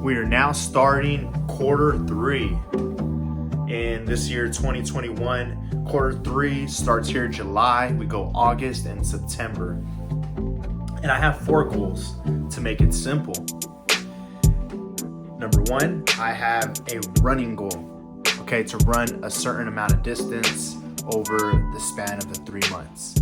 We are now starting quarter three in this year 2021. Quarter three starts here in July. We go August and September. And I have 4 goals to make it simple. Number 1, I have a running goal, okay, to run a certain amount of distance over the span of the 3 months.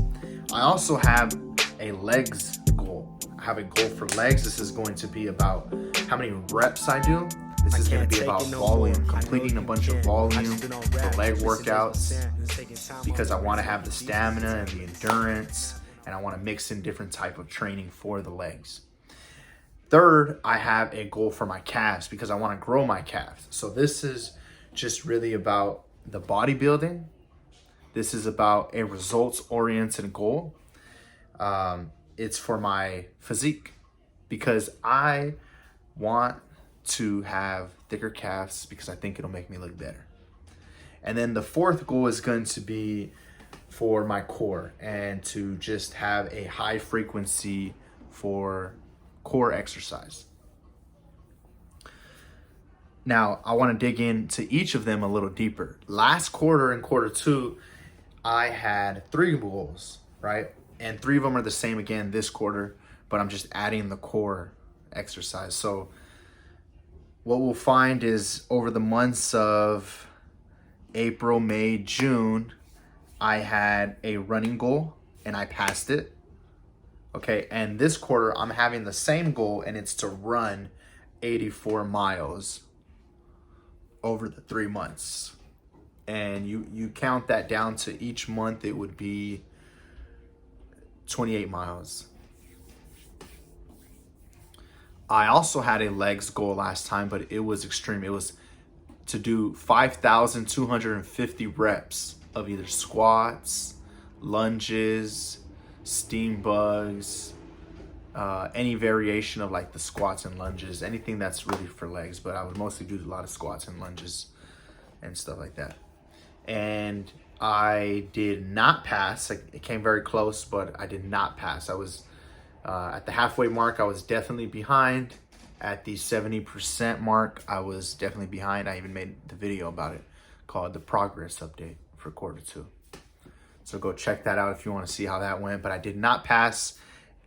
I also have a legs goal. I have a goal for legs. This is going to be about how many reps I do. This is going to be about volume, completing a bunch of volume, the leg workouts, because I want to have the stamina and the endurance, and I want to mix in different type of training for the legs. Third, I have a goal for my calves because I want to grow my calves. So this is just really about the bodybuilding. This is about a results-oriented goal. It's for my physique because I want to have thicker calves because I think it'll make me look better. And then the 4th goal is going to be for my core and to just have a high frequency for core exercise. Now, I want to dig into each of them a little deeper. Last quarter in quarter 2, I had 3 goals, right? And 3 of them are the same again this quarter, but I'm just adding the core exercise. So what we'll find is over the months of April, May, June, I had a running goal and I passed it. Okay, and this quarter I'm having the same goal and it's to run 84 miles over the 3 months. And you count that down to each month, it would be 28 miles. I also had a legs goal last time, but it was extreme. It was to do 5,250 reps of either squats, lunges, steam bugs, any variation of like the squats and lunges, anything that's really for legs, but I would mostly do a lot of squats and lunges and stuff like that. And I did not pass. It came very close, but I did not pass. I was at the halfway mark, I was definitely behind. At the 70% mark, I was definitely behind. I even made the video about it called the progress update for quarter 2. So go check that out if you want to see how that went. But I did not pass,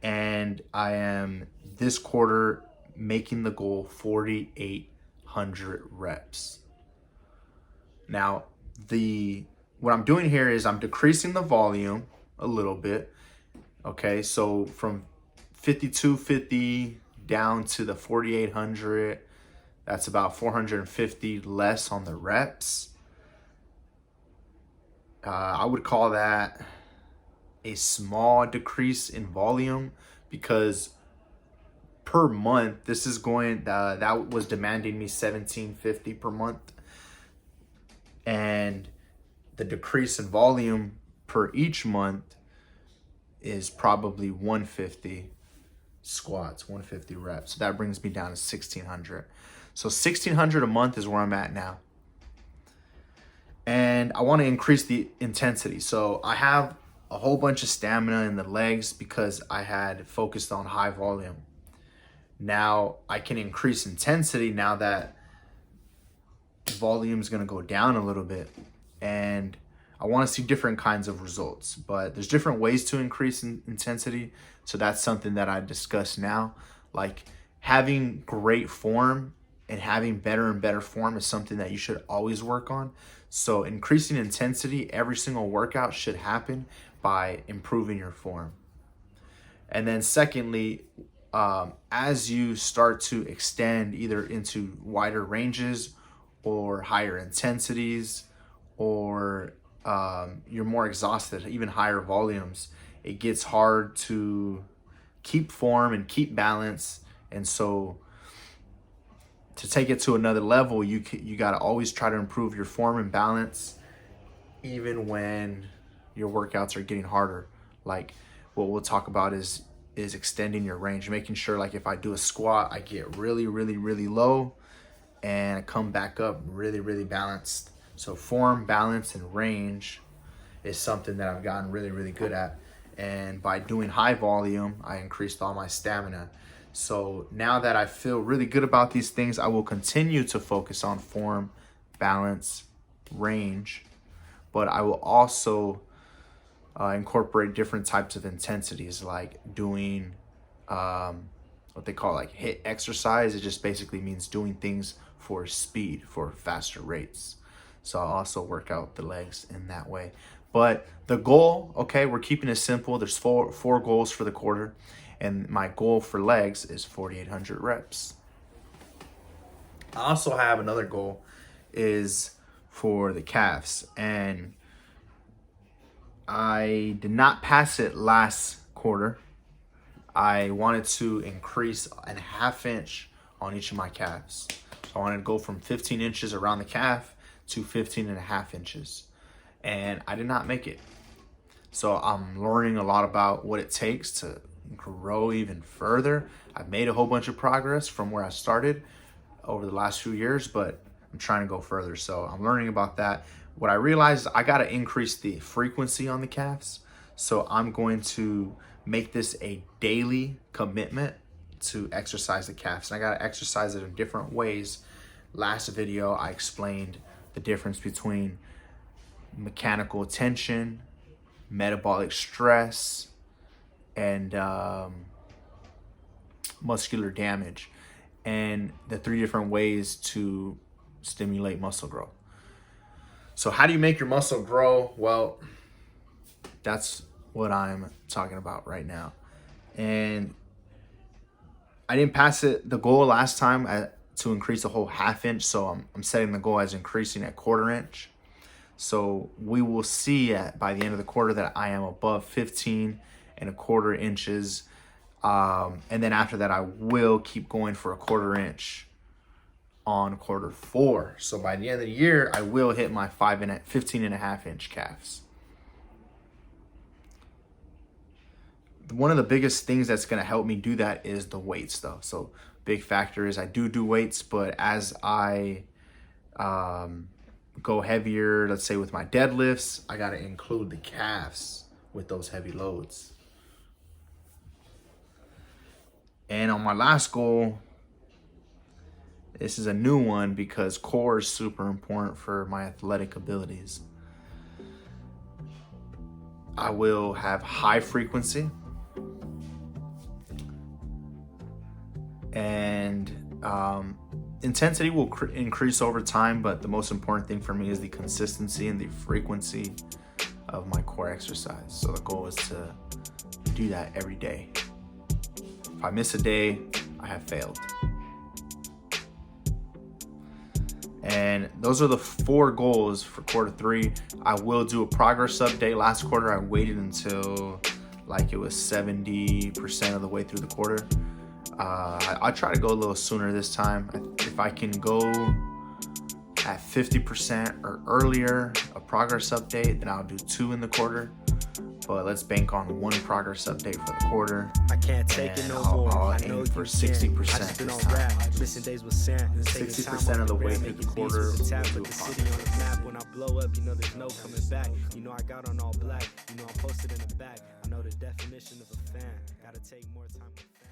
and I am this quarter making the goal 4,800 reps. Now, what I'm doing here is I'm decreasing the volume a little bit. Okay, so from 5,250 down to the 4,800, that's about 450 less on the reps. I would call that a small decrease in volume because per month, this is going, that was demanding me 1,750 per month. And the decrease in volume per each month is probably 150 squats, 150 reps. So that brings me down to 1,600. So 1,600 a month is where I'm at now. And I want to increase the intensity. So I have a whole bunch of stamina in the legs because I had focused on high volume. Now I can increase intensity now that volume is going to go down a little bit. And I want to see different kinds of results, but there's different ways to increase intensity. So that's something that I discuss now. Like having great form and having better and better form is something that you should always work on. So increasing intensity, every single workout should happen by improving your form. And then secondly, as you start to extend either into wider ranges or higher intensities, or you're more exhausted, even higher volumes, it gets hard to keep form and keep balance. And so to take it to another level, you got to always try to improve your form and balance, even when your workouts are getting harder. Like what we'll talk about is extending your range, making sure like if I do a squat, I get really, really, really low and I come back up really, really balanced. So form, balance, and range is something that I've gotten really, really good at. And by doing high volume, I increased all my stamina. So now that I feel really good about these things, I will continue to focus on form, balance, range, but I will also incorporate different types of intensities, like doing what they call like HIIT exercise. It just basically means doing things for speed, for faster rates. So I'll also work out the legs in that way. But the goal, okay, we're keeping it simple. There's four goals for the quarter, and my goal for legs is 4,800 reps. I also have another goal is for the calves, and I did not pass it last quarter. I wanted to increase a half inch on each of my calves. So I wanted to go from 15 inches around the calf to 15 and a half inches. And I did not make it. So I'm learning a lot about what it takes to grow even further. I've made a whole bunch of progress from where I started over the last few years, but I'm trying to go further. So I'm learning about that. What I realized, I got to increase the frequency on the calves. So I'm going to make this a daily commitment to exercise the calves. And I got to exercise it in different ways. Last video, I explained the difference between mechanical tension, metabolic stress, and muscular damage, and the 3 different ways to stimulate muscle growth. So how do you make your muscle grow? Well, that's what I'm talking about right now. And I didn't pass the goal last time to increase a whole half inch. So I'm setting the goal as increasing at 1/4 inch. So we will see by the end of the quarter that I am above 15 and a 1/4 inches. And then after that, I will keep going for a 1/4 inch on quarter 4. So by the end of the year, I will hit my 15 and a half inch calves. One of the biggest things that's going to help me do that is the weights though. So big factor is I do weights, but as I go heavier, let's say with my deadlifts, I got to include the calves with those heavy loads. And on my last goal, this is a new one because core is super important for my athletic abilities. I will have high frequency and intensity will increase over time, but the most important thing for me is the consistency and the frequency of my core exercise. So the goal is to do that every day. If I miss a day, I have failed. And those are the 4 goals for quarter 3. I will do a progress update. Last quarter, I waited until like it was 70% of the way through the quarter. I'll try to go a little sooner this time. If I can go at 50% or earlier, a progress update, then I'll do 2 in the quarter. But let's bank on 1 progress update for the quarter. I can't take it no more. I'll I aim know for you 60% can. I just been this on time. rap, missing days with Sam. 60% of the way through the quarter, With the tap, we'll put do the a city on the map. When I blow up, you know there's no coming back. You know I got on all black. You know I'm posted in the back. I know the definition of a fan. Gotta take more time with fans.